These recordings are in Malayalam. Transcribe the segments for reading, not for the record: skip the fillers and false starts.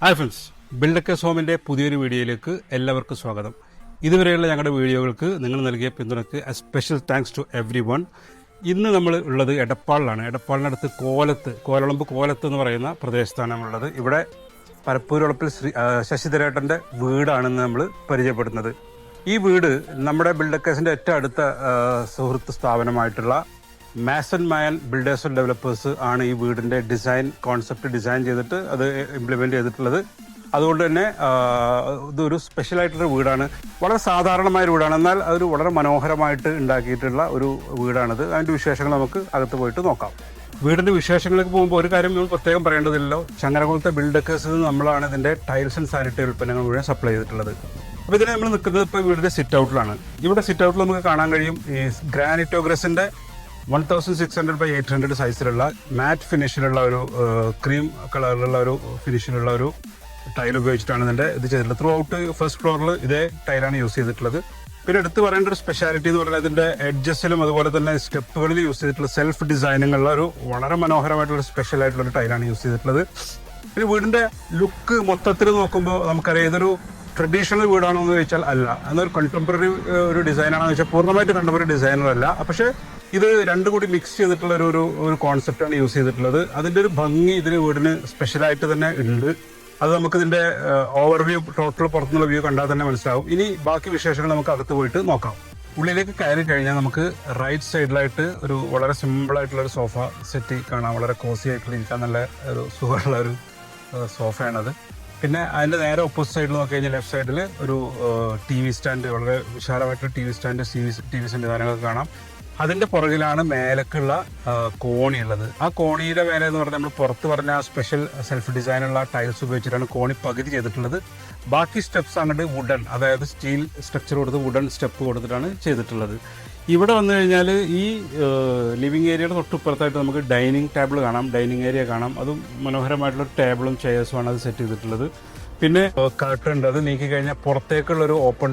ഹായ് ഫ്രണ്ട്സ്, ബിൽഡക്കേഴ്സ് ഹോമിൻ്റെ പുതിയൊരു വീഡിയോയിലേക്ക് എല്ലാവർക്കും സ്വാഗതം. ഇതുവരെയുള്ള ഞങ്ങളുടെ വീഡിയോകൾക്ക് നിങ്ങൾ നൽകിയ പിന്തുണയ്ക്ക് a special thanks to everyone. ഇന്ന് നമ്മൾ ഉള്ളത് എടപ്പാളിലാണ്. എടപ്പാളിനടുത്ത് കോലളമ്പ് കോലത്ത് എന്ന് പറയുന്ന പ്രദേശത്താണ് നമ്മളുള്ളത്. ഇവിടെ പരപ്പൂരുളപ്പിൽ ശശിധരേട്ടൻ്റെ വീടാണെന്ന് നമ്മൾ പരിചയപ്പെടുന്നത്. ഈ വീട് നമ്മുടെ ബിൽഡക്കേഴ്സിൻ്റെ ഏറ്റവും അടുത്ത സുഹൃത്ത് സ്ഥാപനമായിട്ടുള്ള മാസൻ മായൻ ബിൽഡേഴ്സ് ആൻഡ് ഡെവലപ്പേഴ്സ് ആണ് ഈ വീടിൻ്റെ കോൺസെപ്റ്റ് ഡിസൈൻ ചെയ്തിട്ട് അത് ഇംപ്ലിമെൻ്റ് ചെയ്തിട്ടുള്ളത്. അതുകൊണ്ട് തന്നെ ഇതൊരു സ്പെഷ്യലായിട്ടുള്ള വീടാണ്. വളരെ സാധാരണമായ വീടാണ്, എന്നാൽ അതൊരു വളരെ മനോഹരമായിട്ട് ഉണ്ടാക്കിയിട്ടുള്ള ഒരു വീടാണിത്. അതിൻ്റെ വിശേഷങ്ങൾ നമുക്ക് അകത്ത് പോയിട്ട് നോക്കാം. വീടിൻ്റെ വിശേഷങ്ങളിലേക്ക് പോകുമ്പോൾ ഒരു കാര്യം നമ്മൾ പ്രത്യേകം പറയേണ്ടതില്ലല്ലോ. ചങ്ങരകുളത്തെ ബിൽഡക്കേഴ്സിൽ നിന്ന് നമ്മളാണ് ഇതിൻ്റെ ടൈൽസ് ആൻഡ് സാനിറ്ററി ഉൽപ്പന്നങ്ങൾ മുഴുവൻ സപ്ലൈ ചെയ്തിട്ടുള്ളത്. അപ്പോൾ ഇതിനെ നമ്മൾ നിൽക്കുന്നത് ഇപ്പോൾ വീടിൻ്റെ സിറ്റ് ഔട്ടിലാണ്. ഇവിടെ സിറ്റ് ഔട്ടിൽ നമുക്ക് കാണാൻ കഴിയും ഈ ഗ്രാനിറ്റോഗ്രസിൻ്റെ 1600x800 സൈസിലുള്ള മാറ്റ് ഫിനിഷിലുള്ള ഒരു ക്രീം കളറിലുള്ള ഒരു ഫിനിഷിലുള്ള ഒരു ടൈൽ ഉപയോഗിച്ചിട്ടാണ് ഇത് ചെയ്തിട്ടുള്ളത്. ത്രൂ ഔട്ട് ഫസ്റ്റ് ഫ്ലോറിൽ ഇതേ ടൈലാണ് യൂസ് ചെയ്തിട്ടുള്ളത്. പിന്നെ എടുത്ത് പറയേണ്ട ഒരു സ്പെഷ്യാലിറ്റി എന്ന് പറഞ്ഞാൽ ഇതിൻ്റെ എഡ്ജസിലും അതുപോലെ തന്നെ സ്റ്റെപ്പുകളിൽ യൂസ് ചെയ്തിട്ടുള്ള സെൽഫ് ഡിസൈനിങ്ങുള്ള ഒരു വളരെ മനോഹരമായിട്ടുള്ള സ്പെഷ്യൽ ആയിട്ടുള്ള ടൈലാണ് യൂസ് ചെയ്തിട്ടുള്ളത്. പിന്നെ വീടിൻ്റെ ലുക്ക് മൊത്തത്തിൽ നോക്കുമ്പോൾ നമുക്കറിയാം ഇതൊരു ട്രഡീഷണൽ വീടാണോ എന്ന് ചോദിച്ചാൽ അല്ല, എന്നൊരു കണ്ടംപററി ഒരു ഡിസൈനാണെന്ന് വെച്ചാൽ പൂർണ്ണമായിട്ട് കണ്ടംപററി ഡിസൈനറല്ല. പക്ഷേ ഇത് രണ്ടും കൂടി മിക്സ് ചെയ്തിട്ടുള്ള ഒരു കോൺസെപ്റ്റാണ് യൂസ് ചെയ്തിട്ടുള്ളത്. അതിൻ്റെ ഒരു ഭംഗി ഇതിന് വീടിന് സ്പെഷ്യലായിട്ട് തന്നെ ഉണ്ട്. അത് നമുക്ക് ഇതിൻ്റെ ഓവർവ്യൂ ടോട്ടൽ പുറത്തുനിന്നുള്ള വ്യൂ കണ്ടാൽ തന്നെ മനസ്സിലാവും. ഇനി ബാക്കി വിശേഷങ്ങൾ നമുക്ക് അകത്ത് പോയിട്ട് നോക്കാം. ഉള്ളിലേക്ക് കയറി കഴിഞ്ഞാൽ നമുക്ക് റൈറ്റ് സൈഡിലായിട്ട് ഒരു വളരെ സിമ്പിളായിട്ടുള്ള ഒരു സോഫ സെറ്റ് കാണാം. വളരെ കോസി ആയിട്ടുള്ള ഇരിക്കാൻ നല്ല ഒരു സുഖമുള്ള ഒരു സോഫയാണത്. പിന്നെ അതിൻ്റെ നേരെ ഓപ്പോസിറ്റ് സൈഡിൽ നോക്കി കഴിഞ്ഞാൽ ലെഫ്റ്റ് സൈഡിൽ ഒരു TV സ്റ്റാൻഡ്, വളരെ വിശാലമായിട്ടുള്ള TV സ്റ്റാൻഡ്, TV സംവിധാനങ്ങളൊക്കെ കാണാം. അതിൻ്റെ പുറകിലാണ് മേലക്കുള്ള കോണിയുള്ളത്. ആ കോണിയുടെ മേലെ എന്ന് പറഞ്ഞാൽ നമ്മൾ പുറത്ത് പറഞ്ഞ ആ സ്പെഷ്യൽ സെൽഫ് ഡിസൈനുള്ള ടൈൽസ് ഉപയോഗിച്ചിട്ടാണ് കോണി പകുതി ചെയ്തിട്ടുള്ളത്. ബാക്കി സ്റ്റെപ്സ് അങ്ങോട്ട് വുഡൻ, അതായത് സ്റ്റീൽ സ്ട്രക്ചർ കൊടുത്ത് വുഡൻ സ്റ്റെപ്പ് കൊടുത്തിട്ടാണ് ചെയ്തിട്ടുള്ളത്. ഇവിടെ വന്നു കഴിഞ്ഞാൽ ഈ ലിവിങ് ഏരിയയുടെ തൊട്ടിപ്പുറത്തായിട്ട് നമുക്ക് ഡൈനിങ് ടേബിൾ കാണാം, ഡൈനിങ് ഏരിയ കാണാം. അതും മനോഹരമായിട്ടുള്ള ടേബിളും ചെയർസുമാണ് അത് സെറ്റ് ചെയ്തിട്ടുള്ളത്. പിന്നെ കർട്ടൻ ഉണ്ട്, അത് നീക്കി കഴിഞ്ഞാൽ പുറത്തേക്കുള്ളൊരു ഓപ്പൺ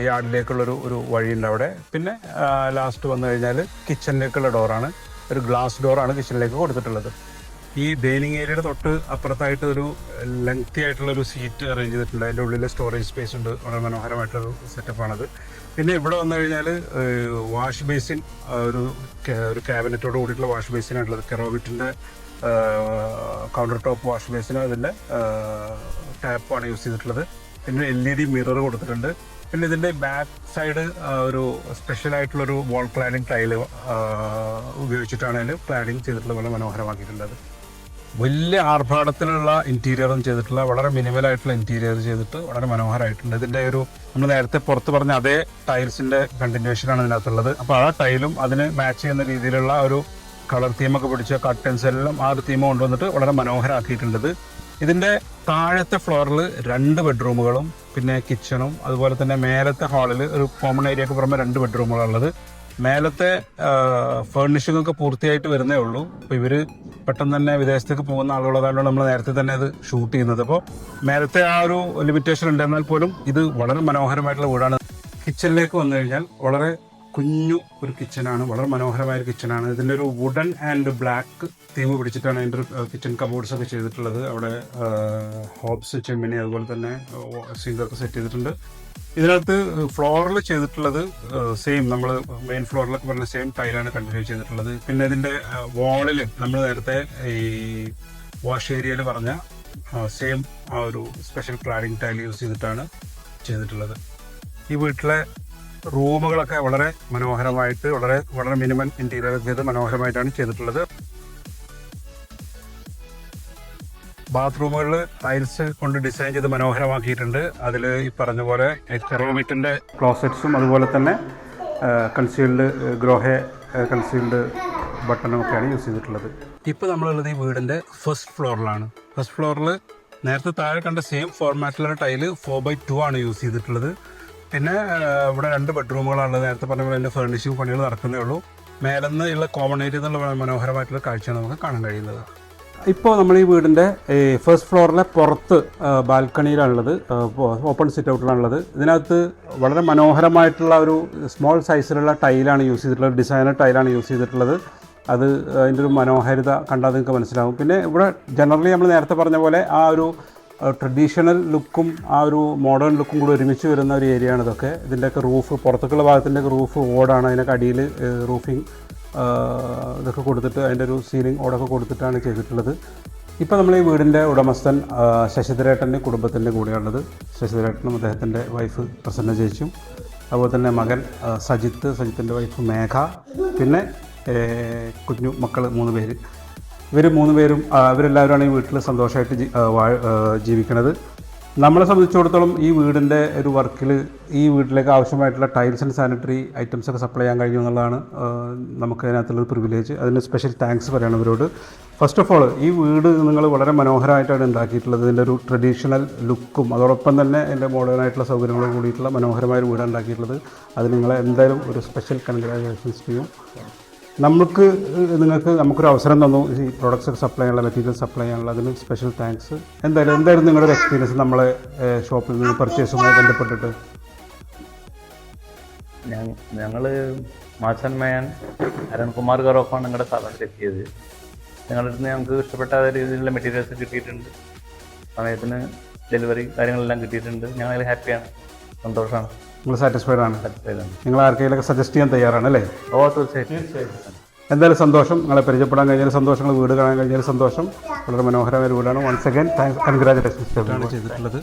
യാർഡിലേക്കുള്ളൊരു വഴിയുണ്ട് അവിടെ. പിന്നെ ലാസ്റ്റ് വന്നു കഴിഞ്ഞാൽ കിച്ചണിലേക്കുള്ള ഡോറാണ്, ഒരു ഗ്ലാസ് ഡോറാണ് കിച്ചണിലേക്ക് കൊടുത്തിട്ടുള്ളത്. ഈ ഡൈനിങ് ഏരിയയുടെ തൊട്ട് അപ്പുറത്തായിട്ട് ഒരു ലെങ്തി ആയിട്ടുള്ളൊരു സീറ്റ് അറേഞ്ച് ചെയ്തിട്ടുണ്ട്. അതിൻ്റെ ഉള്ളിൽ സ്റ്റോറേജ് സ്പേസ് ഉണ്ട്, വളരെ മനോഹരമായിട്ടൊരു സെറ്റപ്പാണത്. പിന്നെ ഇവിടെ വന്നു കഴിഞ്ഞാൽ വാഷ് ബേസിൻ, ഒരു ക്യാബിനറ്റോട് കൂടിയിട്ടുള്ള വാഷ് ബേസിനാണുള്ളത്. കെറോവിറ്റിൻ്റെ കൗണ്ടർ ടോപ്പ് വാഷ് ബേസിന് അതിൻ്റെ ടാപ്പാണ് യൂസ് ചെയ്തിട്ടുള്ളത്. പിന്നെ LED മിറർ കൊടുത്തിട്ടുണ്ട്. പിന്നെ ഇതിൻ്റെ ബാക്ക് സൈഡ് ഒരു സ്പെഷ്യലായിട്ടുള്ളൊരു വാൾ ക്ലാഡിങ് ടൈല് ഉപയോഗിച്ചിട്ടാണ് അതിൽ ക്ലാഡിങ് ചെയ്തിട്ടുള്ളത്, വളരെ മനോഹരമാക്കിയിട്ടുള്ളത്. വലിയ ആർഭാടത്തിലുള്ള ഇൻറ്റീരിയറും ചെയ്തിട്ടുള്ള, വളരെ മിനിമലായിട്ടുള്ള ഇൻറ്റീരിയർ ചെയ്തിട്ട് വളരെ മനോഹരമായിട്ടുണ്ട്. ഇതിൻ്റെ നമ്മൾ നേരത്തെ പുറത്ത് പറഞ്ഞ അതേ ടൈൽസിൻ്റെ കണ്ടിന്യൂഷനാണ് ഇതിനകത്തുള്ളത്. അപ്പോൾ ആ ടൈലും അതിന് മാച്ച് ചെയ്യുന്ന രീതിയിലുള്ള ഒരു കളർ തീമൊക്കെ പിടിച്ച കർട്ടൻസ് എല്ലാം ആ ഒരു തീമ കൊണ്ടുവന്നിട്ട് വളരെ മനോഹരമാക്കിയിട്ടുണ്ട്. ഇതിൻ്റെ താഴത്തെ ഫ്ലോറിൽ 2 ബെഡ്റൂമുകളും പിന്നെ കിച്ചണും അതുപോലെ തന്നെ മേലത്തെ ഹാളിൽ ഒരു കോമൺ ഏരിയക്ക് പുറമെ 2 ബെഡ്റൂമുകളുള്ളത്. മേലത്തെ ഫേർണിഷിംഗ് ഒക്കെ പൂർത്തിയായിട്ട് വരുന്നേ ഉള്ളൂ. അപ്പോൾ ഇവർ പെട്ടെന്ന് തന്നെ വിദേശത്തേക്ക് പോകുന്ന ആളുകളാണ് നമ്മൾ നേരത്തെ തന്നെ അത് ഷൂട്ട് ചെയ്യുന്നത്. അപ്പോൾ മേലത്തെ ആ ഒരു ലിമിറ്റേഷൻ ഉണ്ടെന്നാൽ പോലും ഇത് വളരെ മനോഹരമായിട്ടുള്ള വീടാണ്. കിച്ചണിലേക്ക് വന്നു കഴിഞ്ഞാൽ വളരെ കുഞ്ഞു ഒരു കിച്ചനാണ്, വളരെ മനോഹരമായ ഒരു കിച്ചനാണ്. ഇതിൻ്റെ ഒരു വുഡൻ ആൻഡ് ബ്ലാക്ക് തീം പിടിച്ചിട്ടാണ് അതിൻ്റെ കിച്ചൺ കബോർഡ്സ് ഒക്കെ ചെയ്തിട്ടുള്ളത്. അവിടെ ഹോബ്സ്, ചെമ്മിനി, അതുപോലെ തന്നെ സിങ്കൊക്കെ സെറ്റ് ചെയ്തിട്ടുണ്ട്. ഇതിനകത്ത് ഫ്ലോറിൽ ചെയ്തിട്ടുള്ളത് സെയിം, നമ്മൾ മെയിൻ ഫ്ലോറിലൊക്കെ പറഞ്ഞ സെയിം ടൈലാണ് കണ്ടിന്യൂ ചെയ്തിട്ടുള്ളത്. പിന്നെ ഇതിൻ്റെ വാളിൽ നമ്മൾ നേരത്തെ ഈ വാഷ് ഏരിയയിൽ പറഞ്ഞ സെയിം ആ ഒരു സ്പെഷ്യൽ ക്ലാഡിങ് ടൈൽ യൂസ് ചെയ്തിട്ടാണ് ചെയ്തിട്ടുള്ളത്. ഈ വീട്ടിലെ റൂമുകളൊക്കെ വളരെ മനോഹരമായിട്ട് വളരെ മിനിമം ഇൻറ്റീരിയർ ചെയ്ത് മനോഹരമായിട്ടാണ് ചെയ്തിട്ടുള്ളത്. ബാത്റൂമുകളിൽ ടൈൽസ് കൊണ്ട് ഡിസൈൻ ചെയ്ത് മനോഹരമാക്കിയിട്ടുണ്ട്. അതിൽ ഈ പറഞ്ഞ പോലെ കെറോമിറ്റിൻ്റെ ക്ലോസറ്റ്സും അതുപോലെ തന്നെ കൺസീൽഡ് ഗ്രോഹെ കൺസീൽഡ് ബട്ടണും ഒക്കെയാണ് യൂസ് ചെയ്തിട്ടുള്ളത്. ഇപ്പോൾ നമ്മളുള്ളത് ഈ വീടിൻ്റെ ഫസ്റ്റ് ഫ്ലോറിലാണ്. ഫസ്റ്റ് ഫ്ലോറിൽ നേരത്തെ താഴെ കണ്ട സെയിം ഫോർമാറ്റിലുള്ള ടൈല് 4x2 ആണ് യൂസ് ചെയ്തിട്ടുള്ളത്. പിന്നെ ഇവിടെ 2 ബെഡ്റൂമുകളാണുള്ളത്. നേരത്തെ പറഞ്ഞ പോലെ അതിൻ്റെ ഫർണിഷിംഗ് പണികൾ നടക്കുന്നേ ഉള്ളൂ. മേലെന്ന് ഉള്ള കോമൺ ഏരിയ എന്നുള്ള മനോഹരമായിട്ടുള്ള കാഴ്ചയാണ് നമുക്ക് കാണാൻ കഴിയുന്നത്. ഇപ്പോൾ നമ്മൾ ഈ വീടിൻ്റെ ഫസ്റ്റ് ഫ്ലോറിലെ പുറത്ത് ബാൽക്കണിയിലാണുള്ളത്, ഓപ്പൺ സിറ്റ് ഔട്ടിലാണുള്ളത്. ഇതിനകത്ത് വളരെ മനോഹരമായിട്ടുള്ള ഒരു സ്മോൾ സൈസിലുള്ള ടൈലാണ് യൂസ് ചെയ്തിട്ടുള്ളത്, ഡിസൈനർ ടൈലാണ് യൂസ് ചെയ്തിട്ടുള്ളത്. അത് അതിൻ്റെ ഒരു മനോഹാരിത കണ്ടാൽ നിങ്ങൾക്ക് മനസ്സിലാവും. പിന്നെ ഇവിടെ ജനറലി നമ്മൾ നേരത്തെ പറഞ്ഞ പോലെ ആ ഒരു ട്രഡീഷണൽ ലുക്കും ആ ഒരു മോഡേൺ ലുക്കും കൂടി ഒരുമിച്ച് വരുന്ന ഒരു ഏരിയ ആണ് ഇതൊക്കെ. ഇതിൻ്റെയൊക്കെ റൂഫ്, പുറത്തേക്കുള്ള ഭാഗത്തിൻ്റെയൊക്കെ റൂഫ് ഓടാണ്. അതിനൊക്കെ അടിയിൽ റൂഫിങ് ഇതൊക്കെ കൊടുത്തിട്ട് അതിൻ്റെ ഒരു സീലിംഗ് ഓടൊക്കെ കൊടുത്തിട്ടാണ് ചെയ്തിട്ടുള്ളത്. ഇപ്പോൾ നമ്മൾ ഈ വീടിൻ്റെ ഉടമസ്ഥൻ ശശിധരേട്ടൻ്റെ കുടുംബത്തിൻ്റെ കൂടെയുള്ളത്. ശശിധരേട്ടനും അദ്ദേഹത്തിൻ്റെ വൈഫ് പ്രസന്ന ചേച്ചിയും, അതുപോലെ തന്നെ മകൻ സജിത്തിൻ്റെ വൈഫ് മേഘ, പിന്നെ കുഞ്ഞു മക്കൾ 3 പേര്. ഇവർ 3 പേരും ഇവരെല്ലാവരുമാണ് ഈ വീട്ടിൽ സന്തോഷമായിട്ട് ജീവിക്കുന്നത്. നമ്മളെ സംബന്ധിച്ചിടത്തോളം ഈ വീടിൻ്റെ ഒരു വർക്കിൽ ഈ വീട്ടിലേക്ക് ആവശ്യമായിട്ടുള്ള ടൈൽസ് ആൻഡ് സാനിറ്ററി ഐറ്റംസ് ഒക്കെ സപ്ലൈ ചെയ്യാൻ കഴിഞ്ഞു എന്നുള്ളതാണ് നമുക്ക് അതിനകത്തുള്ളൊരു പ്രിവിലേജ്. അതിന് സ്പെഷ്യൽ താങ്ക്സ് പറയണം ഇവരോട്. ഫസ്റ്റ് ഓഫ് ഓൾ, ഈ വീട് നിങ്ങൾ വളരെ മനോഹരമായിട്ടാണ് ഉണ്ടാക്കിയിട്ടുള്ളത്. ഇതിൻ്റെ ഒരു ട്രഡീഷണൽ ലുക്കും അതോടൊപ്പം തന്നെ എൻ്റെ മോഡേൺ ആയിട്ടുള്ള സൗകര്യങ്ങളോട് കൂടിയിട്ടുള്ള മനോഹരമായ ഒരു വീടാണ് ഉണ്ടാക്കിയിട്ടുള്ളത്. അത് നിങ്ങളെ എന്തായാലും ഒരു സ്പെഷ്യൽ കൺഗ്രാജുലേഷൻസ് ചെയ്യും. നമുക്കൊരു അവസരം തന്നു ഈ പ്രോഡക്റ്റ്സ് ഒക്കെ സപ്ലൈ ചെയ്യാനുള്ള, മെറ്റീരിയൽ സപ്ലൈ ചെയ്യാനുള്ള. അതിന് സ്പെഷ്യൽ താങ്ക്സ്. എന്തായാലും നിങ്ങളുടെ ഒരു എക്സ്പീരിയൻസ് നമ്മളെ ഷോപ്പിൽ നിന്ന് പർച്ചേസുമായി ബന്ധപ്പെട്ടിട്ട്? ഞങ്ങൾ മാച്ചൻ മേയൻ അരുൺകുമാർ ഗറോഫാണ് നിങ്ങളുടെ സ്ഥാപനത്തിൽ എത്തിയത്. ഞങ്ങളുടെ അടുത്ത് ഞങ്ങൾക്ക് ഇഷ്ടപ്പെട്ട രീതിയിലുള്ള മെറ്റീരിയൽസ് കിട്ടിയിട്ടുണ്ട്. സമയത്തിന് ഡെലിവറി കാര്യങ്ങളെല്ലാം കിട്ടിയിട്ടുണ്ട്. ഞങ്ങൾ ഹാപ്പിയാണ്, സന്തോഷമാണ്. നിങ്ങൾ സാറ്റിസ്ഫൈഡ് ആണ്? നിങ്ങൾ ആർക്കെങ്കിലൊക്കെ സജസ്റ്റ് ചെയ്യാൻ തയ്യാറാണ് അല്ലേ? ഓ, തീർച്ചയായിട്ടും. എന്തായാലും സന്തോഷം. നിങ്ങളെ പരിചയപ്പെടാൻ കഴിഞ്ഞാൽ സന്തോഷം, നിങ്ങൾ വീട് കാണാൻ കഴിഞ്ഞാൽ സന്തോഷം. വളരെ മനോഹരമായ വീടാണ്. വൺസ് അഗൈൻ താങ്ക്സ്, കൺഗ്രാജുലേഷൻസ് ആണ് ചെയ്തിട്ടുള്ളത്.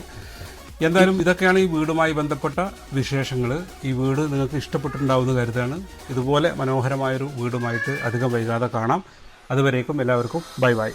എന്തായാലും ഇതൊക്കെയാണ് ഈ വീടുമായി ബന്ധപ്പെട്ട വിശേഷങ്ങൾ. ഈ വീട് നിങ്ങൾക്ക് ഇഷ്ടപ്പെട്ടിട്ടുണ്ടാവുന്ന കരുതാണ്. ഇതുപോലെ മനോഹരമായൊരു വീടുമായിട്ട് അധികം വൈകാതെ കാണാം. അതുവരേക്കും എല്ലാവർക്കും ബൈ ബൈ.